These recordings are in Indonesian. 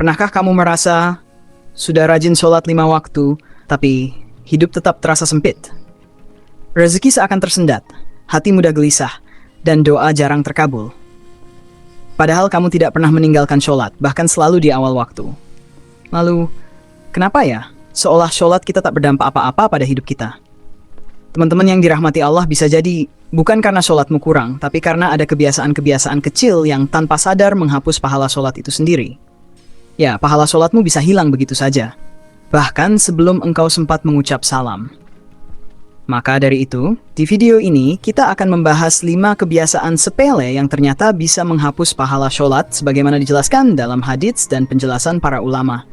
Pernahkah kamu merasa sudah rajin sholat 5 waktu, tapi hidup tetap terasa sempit? Rezeki seakan tersendat, hati mudah gelisah, dan doa jarang terkabul. Padahal kamu tidak pernah meninggalkan sholat, bahkan selalu di awal waktu. Lalu, kenapa ya? Seolah sholat kita tak berdampak apa-apa pada hidup kita. Teman-teman yang dirahmati Allah, bisa jadi bukan karena sholatmu kurang, tapi karena ada kebiasaan-kebiasaan kecil yang tanpa sadar menghapus pahala sholat itu sendiri. Ya, pahala sholatmu bisa hilang begitu saja, bahkan sebelum engkau sempat mengucap salam. Maka dari itu, di video ini kita akan membahas 5 kebiasaan sepele yang ternyata bisa menghapus pahala sholat sebagaimana dijelaskan dalam hadits dan penjelasan para ulama.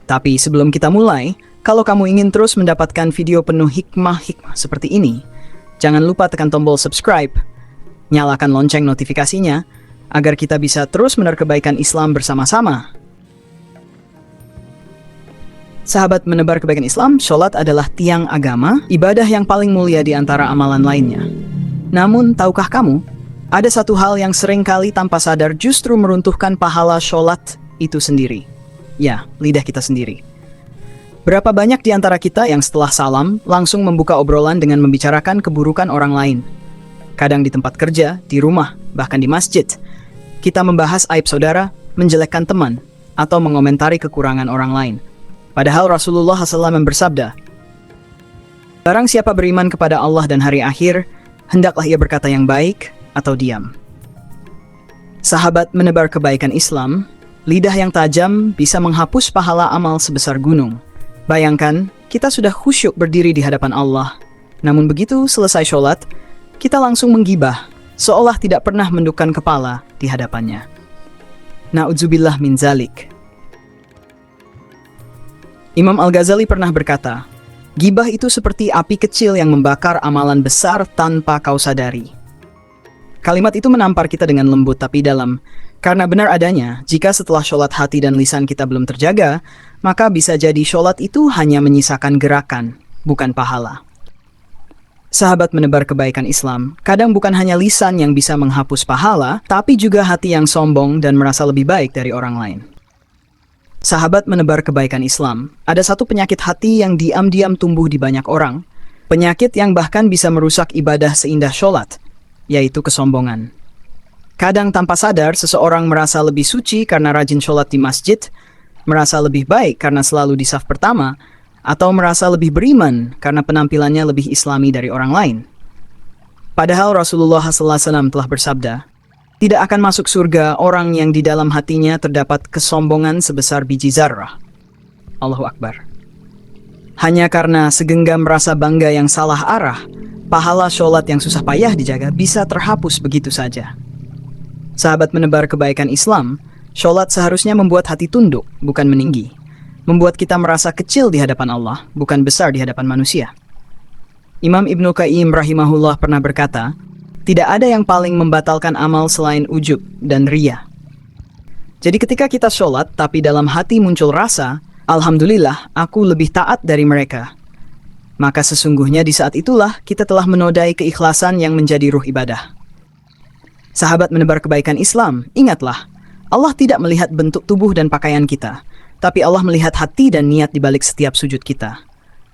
Tapi sebelum kita mulai, kalau kamu ingin terus mendapatkan video penuh hikmah-hikmah seperti ini, jangan lupa tekan tombol subscribe, nyalakan lonceng notifikasinya, agar kita bisa terus menebar kebaikan Islam bersama-sama. Sahabat menebar kebaikan Islam, sholat adalah tiang agama, ibadah yang paling mulia di antara amalan lainnya. Namun, tahukah kamu, ada satu hal yang seringkali tanpa sadar justru meruntuhkan pahala sholat itu sendiri. Ya, lidah kita sendiri. Berapa banyak di antara kita yang setelah salam langsung membuka obrolan dengan membicarakan keburukan orang lain? Kadang di tempat kerja, di rumah, bahkan di masjid. Kita membahas aib saudara, menjelekkan teman, atau mengomentari kekurangan orang lain. Padahal Rasulullah SAW bersabda, "Barang siapa beriman kepada Allah dan hari akhir, hendaklah ia berkata yang baik atau diam." Sahabat menebar kebaikan Islam, lidah yang tajam bisa menghapus pahala amal sebesar gunung. Bayangkan, kita sudah khusyuk berdiri di hadapan Allah. Namun begitu selesai sholat, kita langsung menggibah, seolah tidak pernah mendukkan kepala di hadapannya. Na'udzubillah min zalik. Imam Al-Ghazali pernah berkata, "Gibah itu seperti api kecil yang membakar amalan besar tanpa kau sadari." Kalimat itu menampar kita dengan lembut tapi dalam, karena benar adanya, jika setelah sholat hati dan lisan kita belum terjaga, maka bisa jadi sholat itu hanya menyisakan gerakan, bukan pahala. Sahabat menebar kebaikan Islam, kadang bukan hanya lisan yang bisa menghapus pahala, tapi juga hati yang sombong dan merasa lebih baik dari orang lain. Sahabat menebar kebaikan Islam, ada satu penyakit hati yang diam-diam tumbuh di banyak orang, penyakit yang bahkan bisa merusak ibadah seindah sholat, yaitu kesombongan. Kadang tanpa sadar, seseorang merasa lebih suci karena rajin sholat di masjid, merasa lebih baik karena selalu di saf pertama, atau merasa lebih beriman karena penampilannya lebih islami dari orang lain. Padahal Rasulullah SAW telah bersabda, "Tidak akan masuk surga orang yang di dalam hatinya terdapat kesombongan sebesar biji zarrah." Allahu Akbar. Hanya karena segenggam rasa bangga yang salah arah, pahala sholat yang susah payah dijaga bisa terhapus begitu saja. Sahabat menebar kebaikan Islam, sholat seharusnya membuat hati tunduk, bukan meninggi. Membuat kita merasa kecil di hadapan Allah, bukan besar di hadapan manusia. Imam Ibnu Qayyim rahimahullah pernah berkata, "Tidak ada yang paling membatalkan amal selain ujub dan riya." Jadi ketika kita sholat, tapi dalam hati muncul rasa, "Alhamdulillah, aku lebih taat dari mereka." Maka sesungguhnya di saat itulah kita telah menodai keikhlasan yang menjadi ruh ibadah. Sahabat menebar kebaikan Islam, ingatlah, Allah tidak melihat bentuk tubuh dan pakaian kita, tapi Allah melihat hati dan niat di balik setiap sujud kita.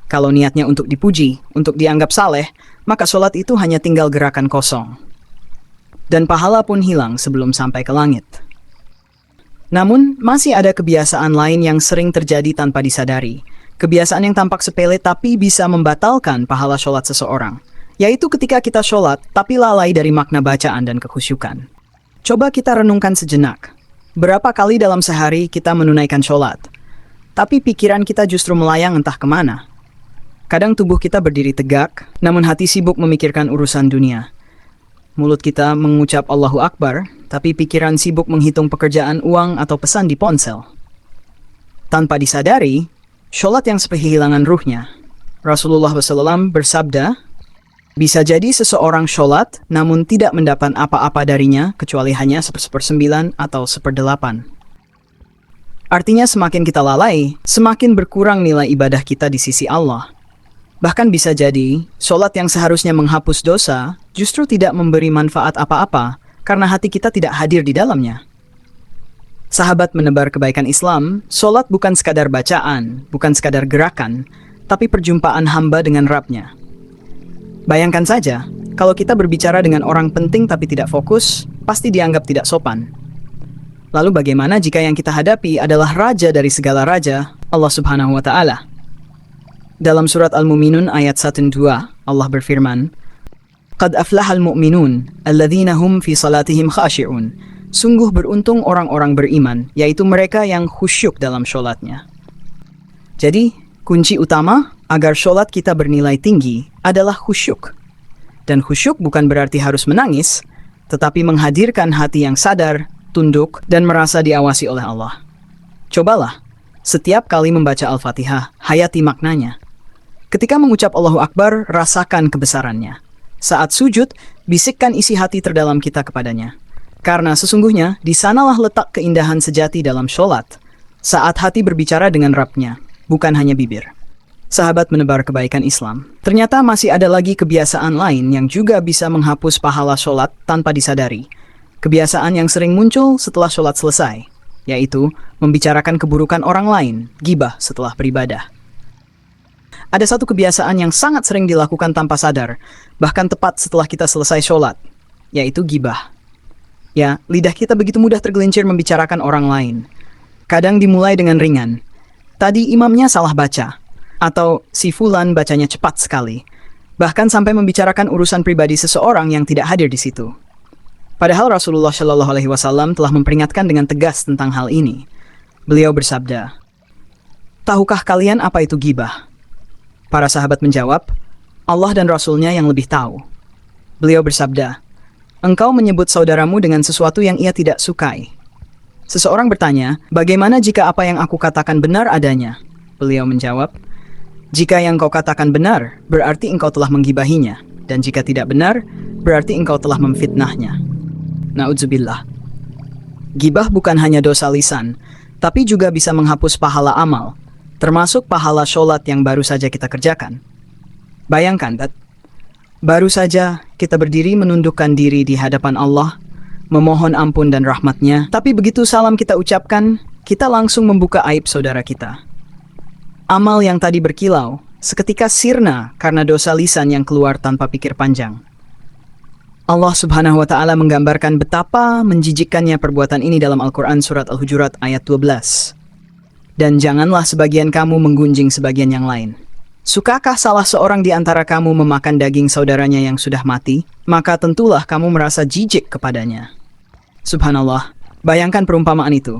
Kalau niatnya untuk dipuji, untuk dianggap saleh, maka sholat itu hanya tinggal gerakan kosong. Dan pahala pun hilang sebelum sampai ke langit. Namun, masih ada kebiasaan lain yang sering terjadi tanpa disadari. Kebiasaan yang tampak sepele tapi bisa membatalkan pahala sholat seseorang. Yaitu ketika kita sholat, tapi lalai dari makna bacaan dan kekhusyukan. Coba kita renungkan sejenak. Berapa kali dalam sehari kita menunaikan sholat, tapi pikiran kita justru melayang entah kemana. Kadang tubuh kita berdiri tegak, namun hati sibuk memikirkan urusan dunia. Mulut kita mengucap Allahu Akbar, tapi pikiran sibuk menghitung pekerjaan uang atau pesan di ponsel. Tanpa disadari, sholat yang seperti kehilangan ruhnya. Rasulullah SAW bersabda, "Bisa jadi seseorang sholat, namun tidak mendapat apa-apa darinya, kecuali hanya 1/9 atau 1/8. Artinya semakin kita lalai, semakin berkurang nilai ibadah kita di sisi Allah. Bahkan bisa jadi, sholat yang seharusnya menghapus dosa, justru tidak memberi manfaat apa-apa, karena hati kita tidak hadir di dalamnya. Sahabat menebar kebaikan Islam, sholat bukan sekadar bacaan, bukan sekadar gerakan, tapi perjumpaan hamba dengan Rabb-Nya. Bayangkan saja, kalau kita berbicara dengan orang penting tapi tidak fokus, pasti dianggap tidak sopan. Lalu bagaimana jika yang kita hadapi adalah raja dari segala raja, Allah Subhanahu wa Ta'ala? Dalam surat Al-Mu'minun ayat 1-2, Allah berfirman, "Qad aflahal mu'minun, alladzina hum fi salatihim khashi'un." Sungguh beruntung orang-orang beriman, yaitu mereka yang khusyuk dalam sholatnya. Jadi, kunci utama agar sholat kita bernilai tinggi adalah khusyuk. Dan khusyuk bukan berarti harus menangis, tetapi menghadirkan hati yang sadar, tunduk, dan merasa diawasi oleh Allah. Cobalah, setiap kali membaca Al-Fatihah, hayati maknanya. Ketika mengucap Allahu Akbar, rasakan kebesarannya. Saat sujud, bisikkan isi hati terdalam kita kepadanya. Karena sesungguhnya, di sanalah letak keindahan sejati dalam sholat. Saat hati berbicara dengan Rabb-Nya, bukan hanya bibir. Sahabat menebar kebaikan Islam. Ternyata masih ada lagi kebiasaan lain yang juga bisa menghapus pahala sholat tanpa disadari. Kebiasaan yang sering muncul setelah sholat selesai, yaitu membicarakan keburukan orang lain, ghibah setelah beribadah. Ada satu kebiasaan yang sangat sering dilakukan tanpa sadar, bahkan tepat setelah kita selesai sholat, yaitu ghibah. Ya, lidah kita begitu mudah tergelincir membicarakan orang lain. Kadang dimulai dengan ringan. Tadi imamnya salah baca. Atau si fulan bacanya cepat sekali. Bahkan sampai membicarakan urusan pribadi seseorang yang tidak hadir di situ. Padahal Rasulullah Shallallahu Alaihi Wasallam telah memperingatkan dengan tegas tentang hal ini. Beliau bersabda, "Tahukah kalian apa itu ghibah?" Para sahabat menjawab, "Allah dan Rasulnya yang lebih tahu." Beliau bersabda, "Engkau menyebut saudaramu dengan sesuatu yang ia tidak sukai." Seseorang bertanya, "Bagaimana jika apa yang aku katakan benar adanya?" Beliau menjawab, "Jika yang kau katakan benar, berarti engkau telah menggibahinya. Dan jika tidak benar, berarti engkau telah memfitnahnya." Na'udzubillah. Gibah bukan hanya dosa lisan, tapi juga bisa menghapus pahala amal, termasuk pahala sholat yang baru saja kita kerjakan. Bayangkan, baru saja kita berdiri menundukkan diri di hadapan Allah, memohon ampun dan rahmat-Nya, tapi begitu salam kita ucapkan, kita langsung membuka aib saudara kita. Amal yang tadi berkilau, seketika sirna karena dosa lisan yang keluar tanpa pikir panjang. Allah Subhanahu wa Ta'ala menggambarkan betapa menjijikkannya perbuatan ini dalam Al-Quran Surat Al-Hujurat ayat 12. "Dan janganlah sebagian kamu menggunjing sebagian yang lain. Sukakah salah seorang di antara kamu memakan daging saudaranya yang sudah mati? Maka tentulah kamu merasa jijik kepadanya." Subhanallah, bayangkan perumpamaan itu.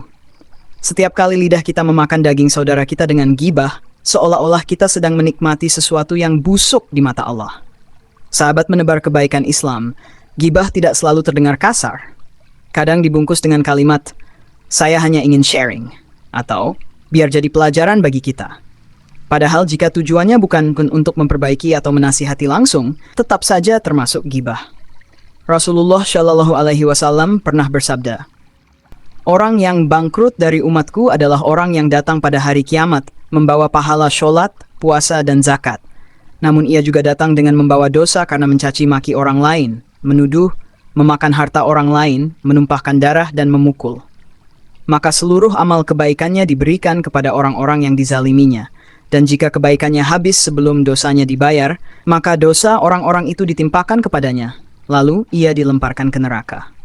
Setiap kali lidah kita memakan daging saudara kita dengan ghibah, seolah-olah kita sedang menikmati sesuatu yang busuk di mata Allah. Sahabat menebar kebaikan Islam, ghibah tidak selalu terdengar kasar. Kadang dibungkus dengan kalimat, "Saya hanya ingin sharing," atau "biar jadi pelajaran bagi kita." Padahal jika tujuannya bukan untuk memperbaiki atau menasihati langsung, tetap saja termasuk ghibah. Rasulullah Shallallahu Alaihi Wasallam pernah bersabda, "Orang yang bangkrut dari umatku adalah orang yang datang pada hari kiamat membawa pahala sholat, puasa, dan zakat. Namun ia juga datang dengan membawa dosa karena mencaci maki orang lain, menuduh, memakan harta orang lain, menumpahkan darah, dan memukul. Maka seluruh amal kebaikannya diberikan kepada orang-orang yang dizaliminya. Dan jika kebaikannya habis sebelum dosanya dibayar, maka dosa orang-orang itu ditimpakan kepadanya. Lalu ia dilemparkan ke neraka."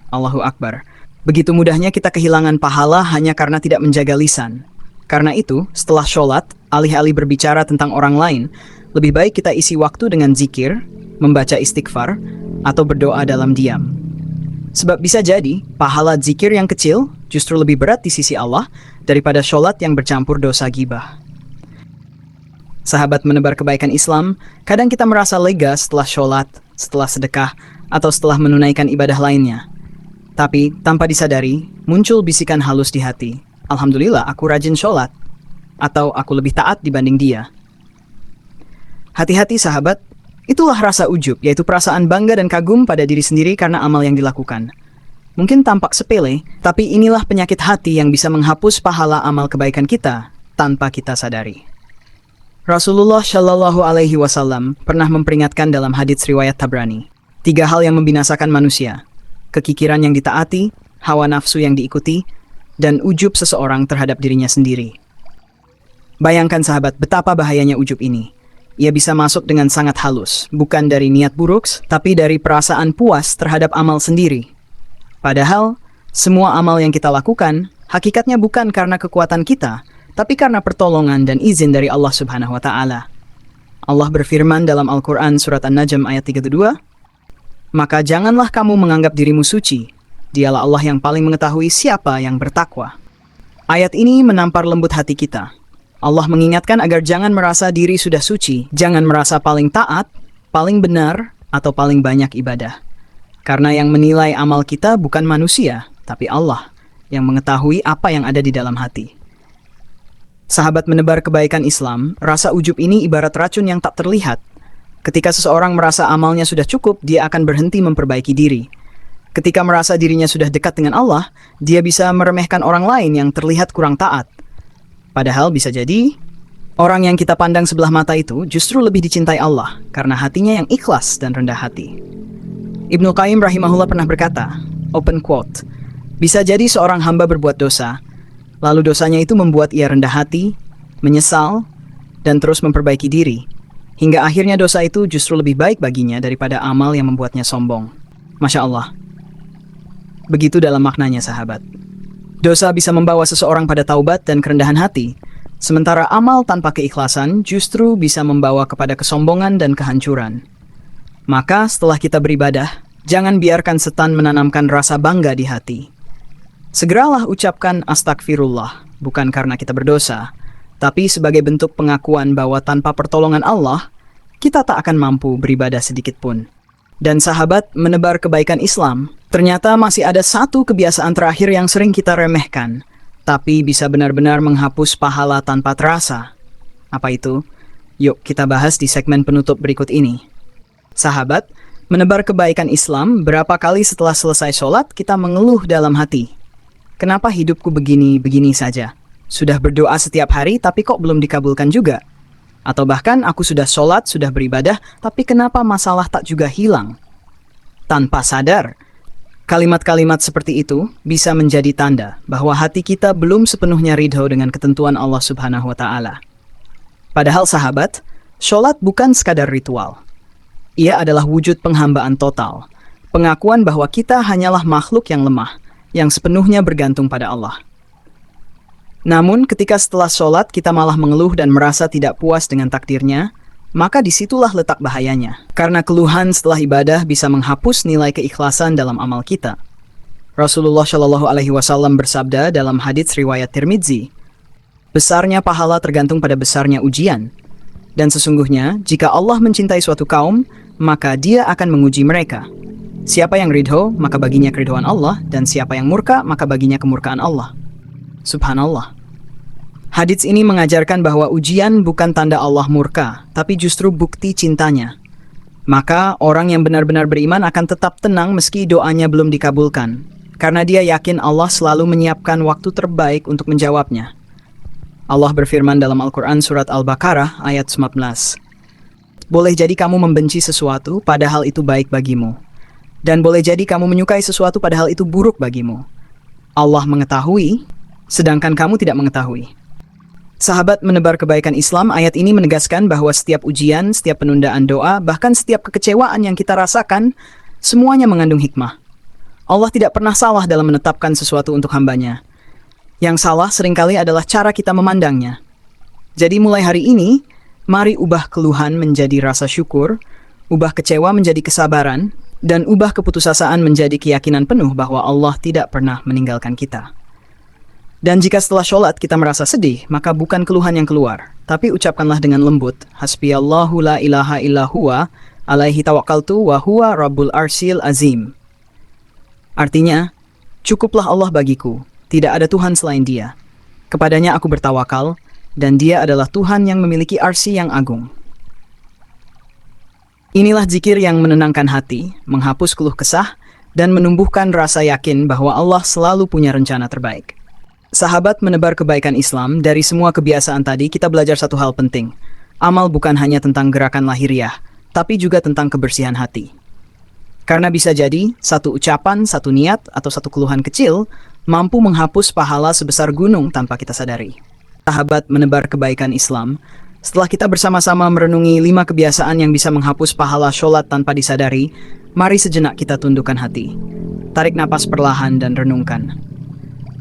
Allahu Akbar. Begitu mudahnya kita kehilangan pahala hanya karena tidak menjaga lisan. Karena itu, setelah sholat, alih-alih berbicara tentang orang lain, lebih baik kita isi waktu dengan zikir, membaca istighfar, atau berdoa dalam diam. Sebab bisa jadi, pahala zikir yang kecil justru lebih berat di sisi Allah daripada sholat yang bercampur dosa ghibah. Sahabat menebar kebaikan Islam, kadang kita merasa lega setelah sholat, setelah sedekah, atau setelah menunaikan ibadah lainnya. Tapi, tanpa disadari, muncul bisikan halus di hati. "Alhamdulillah, aku rajin sholat." Atau "aku lebih taat dibanding dia." Hati-hati sahabat, itulah rasa ujub, yaitu perasaan bangga dan kagum pada diri sendiri karena amal yang dilakukan. Mungkin tampak sepele, tapi inilah penyakit hati yang bisa menghapus pahala amal kebaikan kita tanpa kita sadari. Rasulullah Shallallahu Alaihi Wasallam pernah memperingatkan dalam hadits riwayat Tabrani, 3 hal yang membinasakan manusia: kekikiran yang ditaati, hawa nafsu yang diikuti, dan ujub seseorang terhadap dirinya sendiri. Bayangkan sahabat, betapa bahayanya ujub ini. Ia bisa masuk dengan sangat halus, bukan dari niat buruk, tapi dari perasaan puas terhadap amal sendiri. Padahal, semua amal yang kita lakukan, hakikatnya bukan karena kekuatan kita, tapi karena pertolongan dan izin dari Allah Subhanahu wa Ta'ala. Allah berfirman dalam Al-Quran Surat An-Najm ayat 32, "Maka janganlah kamu menganggap dirimu suci, dialah Allah yang paling mengetahui siapa yang bertakwa." Ayat ini menampar lembut hati kita. Allah mengingatkan agar jangan merasa diri sudah suci, jangan merasa paling taat, paling benar, atau paling banyak ibadah. Karena yang menilai amal kita bukan manusia, tapi Allah yang mengetahui apa yang ada di dalam hati. Sahabat menebar kebaikan Islam, rasa ujub ini ibarat racun yang tak terlihat. Ketika seseorang merasa amalnya sudah cukup, dia akan berhenti memperbaiki diri. Ketika merasa dirinya sudah dekat dengan Allah, dia bisa meremehkan orang lain yang terlihat kurang taat. Padahal bisa jadi, orang yang kita pandang sebelah mata itu justru lebih dicintai Allah karena hatinya yang ikhlas dan rendah hati. Ibnu Qayyim rahimahullah pernah berkata, open quote, "Bisa jadi seorang hamba berbuat dosa, lalu dosanya itu membuat ia rendah hati, menyesal, dan terus memperbaiki diri, hingga akhirnya dosa itu justru lebih baik baginya daripada amal yang membuatnya sombong." Masya Allah. Begitu dalam maknanya sahabat. Dosa bisa membawa seseorang pada taubat dan kerendahan hati, sementara amal tanpa keikhlasan justru bisa membawa kepada kesombongan dan kehancuran. Maka setelah kita beribadah, jangan biarkan setan menanamkan rasa bangga di hati. Segeralah ucapkan astagfirullah, bukan karena kita berdosa, tapi sebagai bentuk pengakuan bahwa tanpa pertolongan Allah, kita tak akan mampu beribadah sedikit pun. Dan sahabat, menebar kebaikan Islam, ternyata masih ada satu kebiasaan terakhir yang sering kita remehkan, tapi bisa benar-benar menghapus pahala tanpa terasa. Apa itu? Yuk kita bahas di segmen penutup berikut ini. Sahabat, menebar kebaikan Islam, berapa kali setelah selesai sholat kita mengeluh dalam hati. Kenapa hidupku begini-begini saja? Sudah berdoa setiap hari tapi kok belum dikabulkan juga? Atau bahkan aku sudah sholat, sudah beribadah, tapi kenapa masalah tak juga hilang? Tanpa sadar, kalimat-kalimat seperti itu bisa menjadi tanda bahwa hati kita belum sepenuhnya ridho dengan ketentuan Allah Subhanahu wa Ta'ala. Padahal sahabat, sholat bukan sekadar ritual. Ia adalah wujud penghambaan total, pengakuan bahwa kita hanyalah makhluk yang lemah, yang sepenuhnya bergantung pada Allah. Namun ketika setelah sholat kita malah mengeluh dan merasa tidak puas dengan takdirnya, maka disitulah letak bahayanya. Karena keluhan setelah ibadah bisa menghapus nilai keikhlasan dalam amal kita. Rasulullah Shallallahu Alaihi Wasallam bersabda dalam hadits riwayat Tirmidzi, "Besarnya pahala tergantung pada besarnya ujian. Dan sesungguhnya jika Allah mencintai suatu kaum, maka Dia akan menguji mereka. Siapa yang ridho, maka baginya keridhoan Allah, dan siapa yang murka, maka baginya kemurkaan Allah." Subhanallah. Hadits ini mengajarkan bahwa ujian bukan tanda Allah murka, tapi justru bukti cintanya. Maka orang yang benar-benar beriman akan tetap tenang meski doanya belum dikabulkan, karena dia yakin Allah selalu menyiapkan waktu terbaik untuk menjawabnya. Allah berfirman dalam Al-Quran Surat Al-Baqarah ayat 19. "Boleh jadi kamu membenci sesuatu padahal itu baik bagimu. Dan boleh jadi kamu menyukai sesuatu padahal itu buruk bagimu. Allah mengetahui, sedangkan kamu tidak mengetahui." Sahabat menebar kebaikan Islam, ayat ini menegaskan bahwa setiap ujian, setiap penundaan doa, bahkan setiap kekecewaan yang kita rasakan, semuanya mengandung hikmah. Allah tidak pernah salah dalam menetapkan sesuatu untuk hambanya. Yang salah seringkali adalah cara kita memandangnya. Jadi mulai hari ini, mari ubah keluhan menjadi rasa syukur, ubah kecewa menjadi kesabaran, dan ubah keputusasaan menjadi keyakinan penuh bahwa Allah tidak pernah meninggalkan kita. Dan jika setelah sholat kita merasa sedih, maka bukan keluhan yang keluar, tapi ucapkanlah dengan lembut, "Hasbiyallahu la ilaha illa huwa, alaihi tawakkaltu wa huwa rabbul arsyil azim." Artinya, cukuplah Allah bagiku, tidak ada Tuhan selain Dia. Kepadanya aku bertawakal, dan Dia adalah Tuhan yang memiliki arsy yang agung. Inilah zikir yang menenangkan hati, menghapus keluh kesah, dan menumbuhkan rasa yakin bahwa Allah selalu punya rencana terbaik. Sahabat menebar kebaikan Islam, dari semua kebiasaan tadi kita belajar satu hal penting. Amal bukan hanya tentang gerakan lahiriah, tapi juga tentang kebersihan hati. Karena bisa jadi, satu ucapan, satu niat, atau satu keluhan kecil mampu menghapus pahala sebesar gunung tanpa kita sadari. Sahabat menebar kebaikan Islam, setelah kita bersama-sama merenungi 5 kebiasaan yang bisa menghapus pahala sholat tanpa disadari, mari sejenak kita tundukkan hati. Tarik napas perlahan dan renungkan.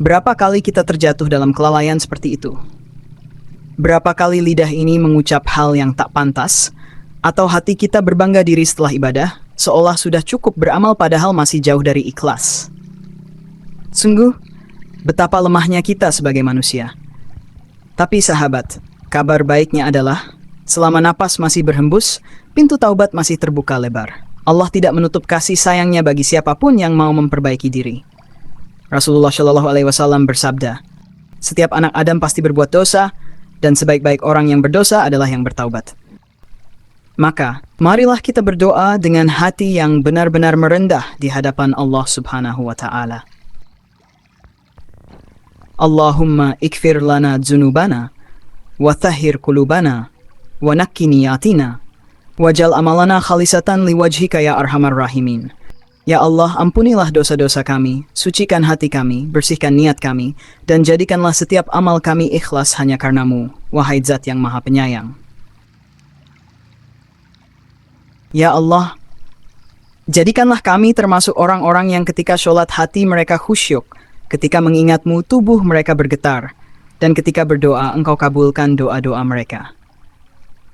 Berapa kali kita terjatuh dalam kelalaian seperti itu? Berapa kali lidah ini mengucap hal yang tak pantas? Atau hati kita berbangga diri setelah ibadah, seolah sudah cukup beramal padahal masih jauh dari ikhlas? Sungguh, betapa lemahnya kita sebagai manusia. Tapi sahabat, kabar baiknya adalah, selama napas masih berhembus, pintu taubat masih terbuka lebar. Allah tidak menutup kasih sayangnya bagi siapapun yang mau memperbaiki diri. Rasulullah Shallallahu Alaihi Wasallam bersabda, setiap anak Adam pasti berbuat dosa, dan sebaik-baik orang yang berdosa adalah yang bertaubat. Maka, marilah kita berdoa dengan hati yang benar-benar merendah di hadapan Allah Subhanahu wa Ta'ala. Allahumma ikfir lana dzunubana, wa tahhir qulubana, wa nakki niyatina, wajal amalana khalisatan liwajhika ya arhamar rahimin. Ya Allah, ampunilah dosa-dosa kami, sucikan hati kami, bersihkan niat kami, dan jadikanlah setiap amal kami ikhlas hanya karenamu, wahai Zat yang Maha Penyayang. Ya Allah, jadikanlah kami termasuk orang-orang yang ketika sholat hati mereka khusyuk, ketika mengingatmu tubuh mereka bergetar, dan ketika berdoa engkau kabulkan doa-doa mereka.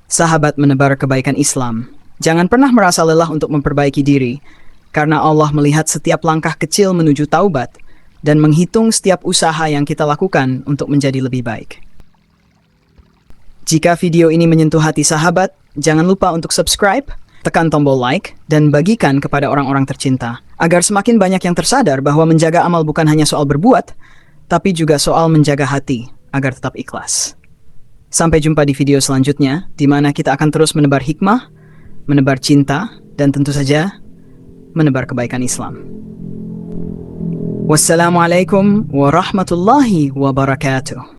Sahabat menebar kebaikan Islam, jangan pernah merasa lelah untuk memperbaiki diri, karena Allah melihat setiap langkah kecil menuju taubat, dan menghitung setiap usaha yang kita lakukan untuk menjadi lebih baik. Jika video ini menyentuh hati sahabat, jangan lupa untuk subscribe, tekan tombol like, dan bagikan kepada orang-orang tercinta, agar semakin banyak yang tersadar bahwa menjaga amal bukan hanya soal berbuat, tapi juga soal menjaga hati, agar tetap ikhlas. Sampai jumpa di video selanjutnya, di mana kita akan terus menebar hikmah, menebar cinta, dan tentu saja, menebar kebaikan Islam. Wassalamualaikum warahmatullahi wabarakatuh.